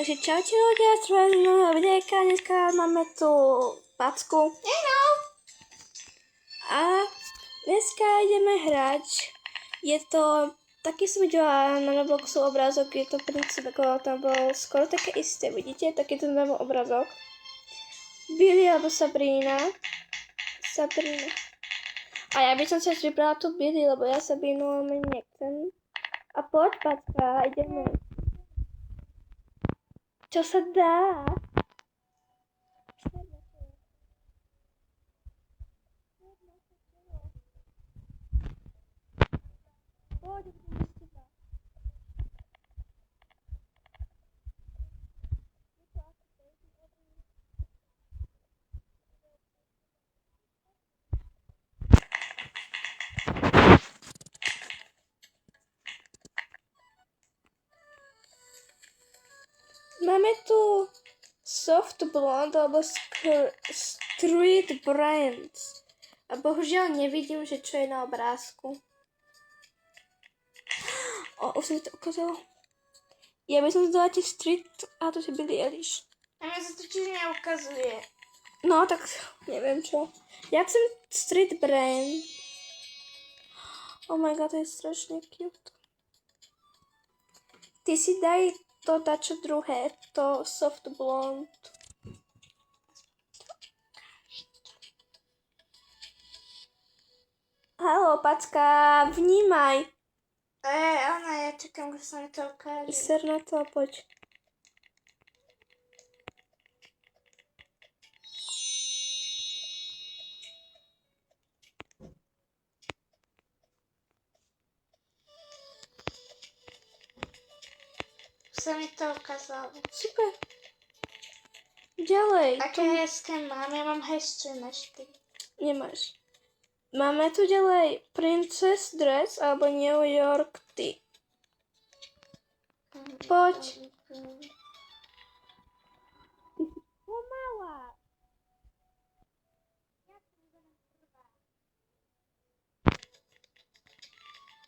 Takže čaute ľudia, z nového videjka. Dneska máme tu packu. A dneska ideme hrať. Je to taký som videla na Robloxu obrázok, je to princíp, ako tam bol skoro také isté, vidíte? Takýto tam bol obrázok. Billy alebo Sabrina. A ja by som sa vybrala tu Billy, lebo ja Sabrinu veľmi nechcem. A poď, packa, ideme. Čo sa dá? Poď, ideme z teba. Máme tu soft blonde alebo street brands. A bohužiaľ nevidím, že čo je na obrázku. Už sa mi to ukázalo. Ja by som zdala tie street, a to si Billie Eilish. A mne sa to tiež neukazuje. No, tak neviem čo. Ja chcem street brand. Oh my god, to je strašne cute. Ty si daj to dačo druhé, to soft blonde. Haló, packa, vnímaj. Ona, ja čakám, kde sa mi to ukáže. Ser na to, poď. Sa mi to ukázalo. Super. Ďalej. Aké hezké mám? Ja mám hezčie než ty. Nemáš. Máme tu ďalej Princess Dress alebo New York Tea. Poď. Pomalá.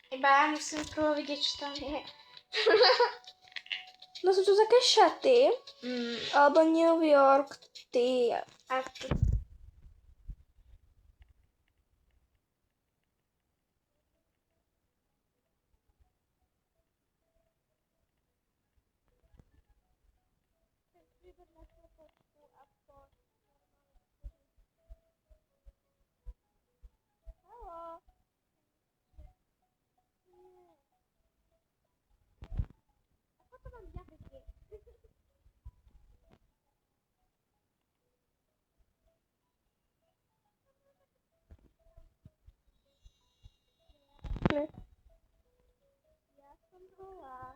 Iba ja musím prvo vidieť, čo tam je. No sú tu také šaty. Alebo New York Tea. A tu. Haló. Ako to mám ďakujem? Ja som bola.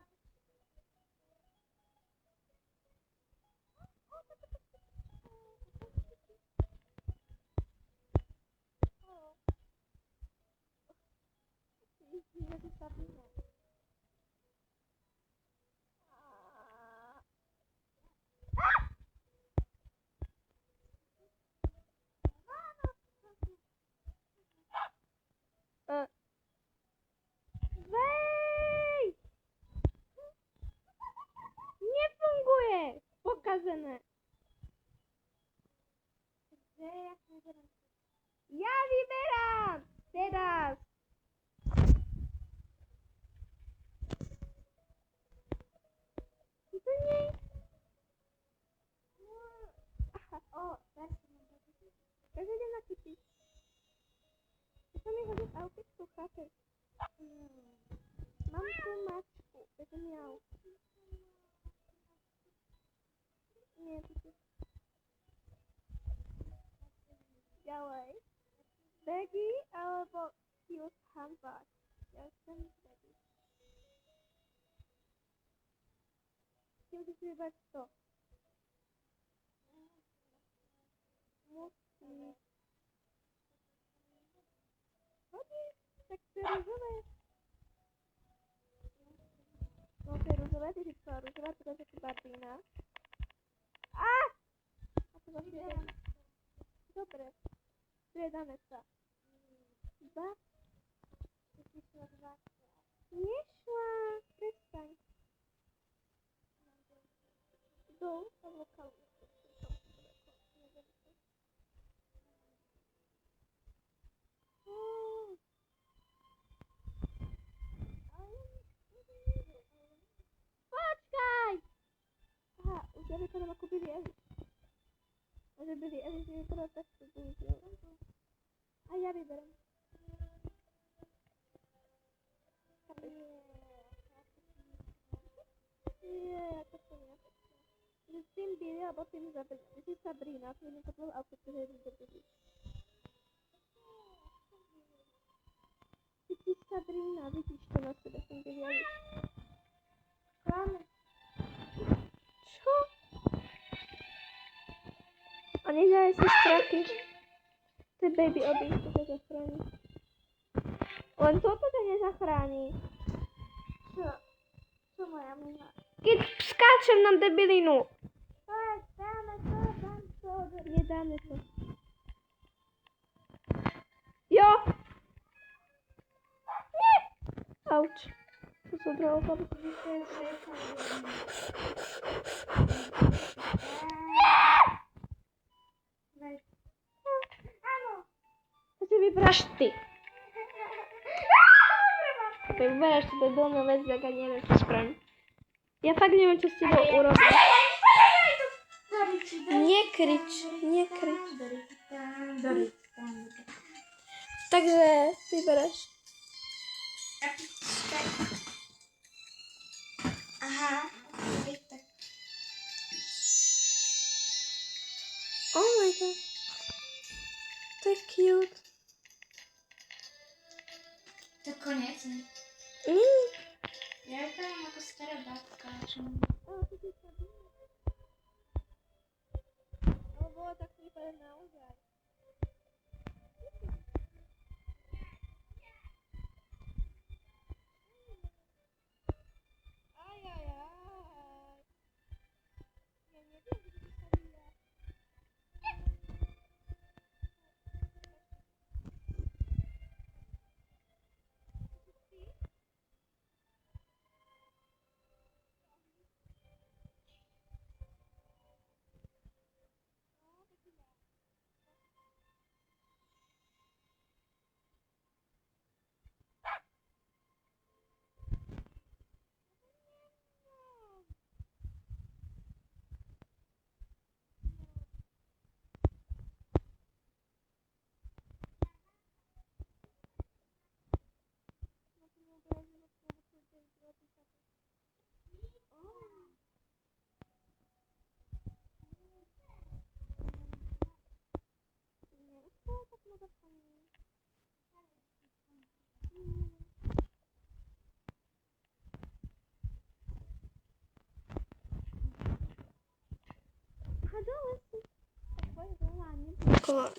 Vej! Nefunguje! Pokazené. Ja vyberám! Teraz! To nie... Aha, takže idem nakúpiť. To mi hodí v outfitku, chápeš? Mám tu mačku, je to miau. Nie, to je... Ďalej. Baggy alebo cute handbag. Ja chcem baggy. Musíš vybrať to. Musíš. Hodíš, tak to je rúžové. No to je rúžové, ty si chcela rúžové, pretože si Barbína. A to zase je... Dobre. Striedame sa. Dva. Nešla. Prestaň. vypadám jako Billy Eilish. A že Billy Eilish vypadá tak, to bohužel. A já vyberám. Jako jsem já. Že tým Billy, alebo tým Sabrina. Ty jsi Sabrina, to je něco tvoj outfit, který je dobrý. Ty jsi Sabrina, vidíš to na sebe, jsem Billy Eilish. Kláme. Čo? A nedělej si strachy. To je baby oběť, to tě zachrání. Len toto tě nezachrání. Co? Co moja mama? Keď skáčem na debilinu. Dáme to. Nedáme to. Jo. Nie. Auč. To jsou druhou hlavu. Ano. To si vyberáš ty. Tak vyberáš to dolnou vec, tak ani neviem, čo spravím. Ja fakt neviem, čo s tebou urobiť. Nekrič, nekrič. Takže vyberáš. Aha. Oh my god. To je cute. To koniec. Já tam jako stará babka. No bolo tak vypadá naozaj. Ajajaj. Ja neviem, kde to sa vyjá.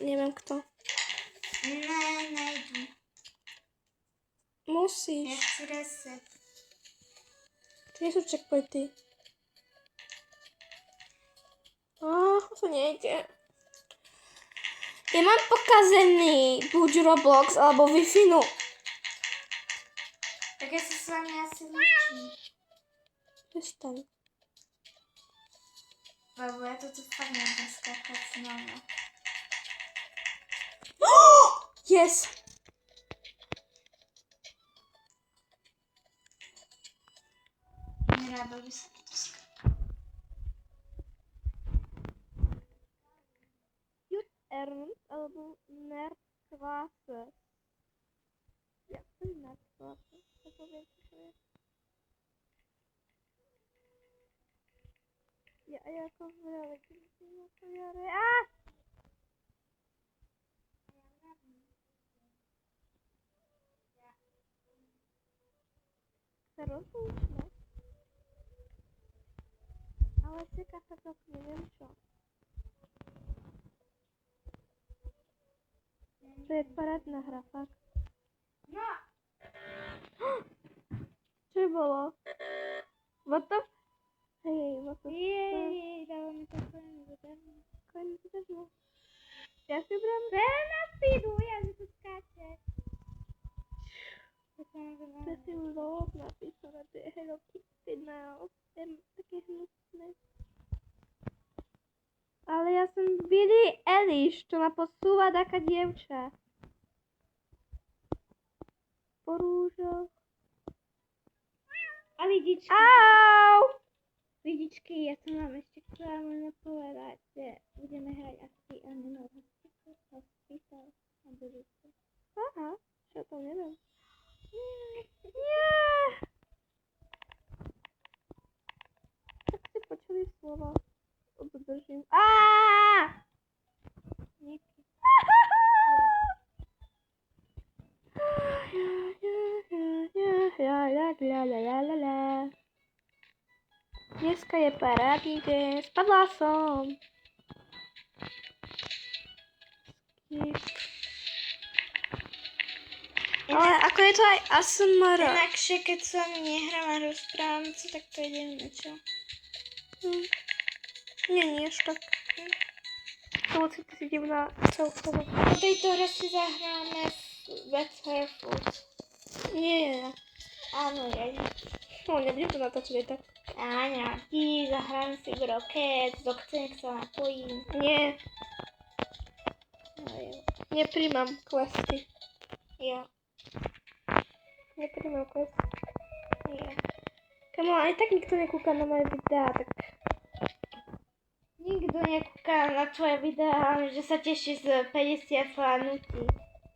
Neviem kto. Ne, nejdu. Já Musíš. chci reset. To nie sú checkpointy. To nejde. Ja mám pokazený buď Roblox, alebo Wi-Fi. Tak já se s vámi asi líčím. Přestaň. Babu, já to tu fakt nemůžu skákat znovu. Yes. Neráda by se to skákat. Ernst alebo Nerdklasse. Ja, to je Nerdklasse. To poviem, čo to je. Ja jako v realitě na to jare. Sa rozlúčme. Ale čeká sa to, neviem čo. To je parádna hra, fakt. No, Čo bolo? What the... Hej, what the... jej, dalo mi to konec. Konec zažilo. Ja si brám... To je na speedu, já že to skáče. To si vlog napísala, to je Hello Kitty now. To je také hnusné. Ale ja som Billy Eilish, čo ma posúva taká dievča. Po rúžoch. A lidičky. Au! Vidíš? Pohodičky, ja som vám ešte chcela možno povedať, že budeme hrať asi Animal Hospital na budúce. Aha, čo to neviem. Tak ste počuli slova. Obdržím. Nejaký. Dneska je parádny deň. Spadla som. Ale ako je to aj ASMR. Inakšie, keď sa nehrám a rozprávam sa, tak to ide niečo. Nie až tak. To si divná celkovo. Po tejto hre si zahráme Better Food. Nie. Áno, ja. No, nebudem to natáčať tak. Áňa, ty zahráme si Rocket, do ktorých sa napojím. Nie, No jo. nepríjmam questy. Jo. Nepríjmam questy. Jo. Kamo, aj tak nikto nekúka na moje videá, tak... Nikto nekúka na tvoje videá, že sa teší z 50 fanúti.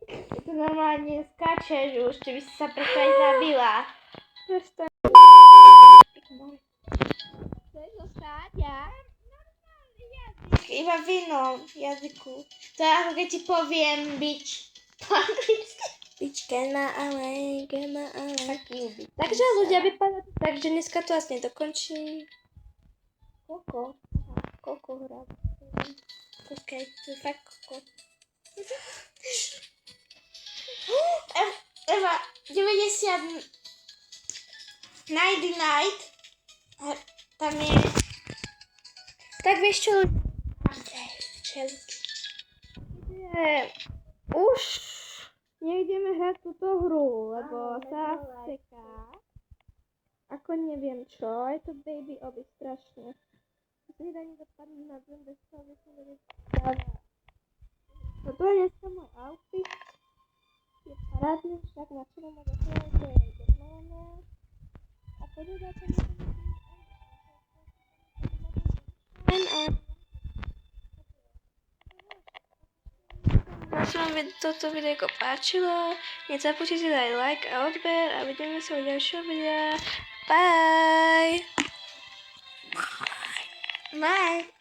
Ty to normálne skáčeš už, či by si sa preto aj zabila. Prestaň. Chceš zostať, ja? Iba v inom jazyku. To je ako keď ti poviem bič. Po anglicky. Bitch, get my away. Taký bič. Takže ľudia vypadá to tak, že dneska to asi nedokončí. Koko. Koľko hrá? Okej, to je fakt koko. Eva, 90 Nighty Night. A tam je... Tak vieš čo, ľudia? Čelky. Už nejdeme hrať túto hru, lebo sa seká. Ako neviem čo, je to baby oby strašne. Musím dať dopadnúť na zem, bez toho by som vedieť. Toto je dneska môj outfit. Je parádny, však na čelo ma dokonal, že je normálne. A poďudáte mi to sa vám toto videjko páčilo, nezapúšťajte dať like a odber a vidíme sa u ďalšieho videa. Bye! Bye.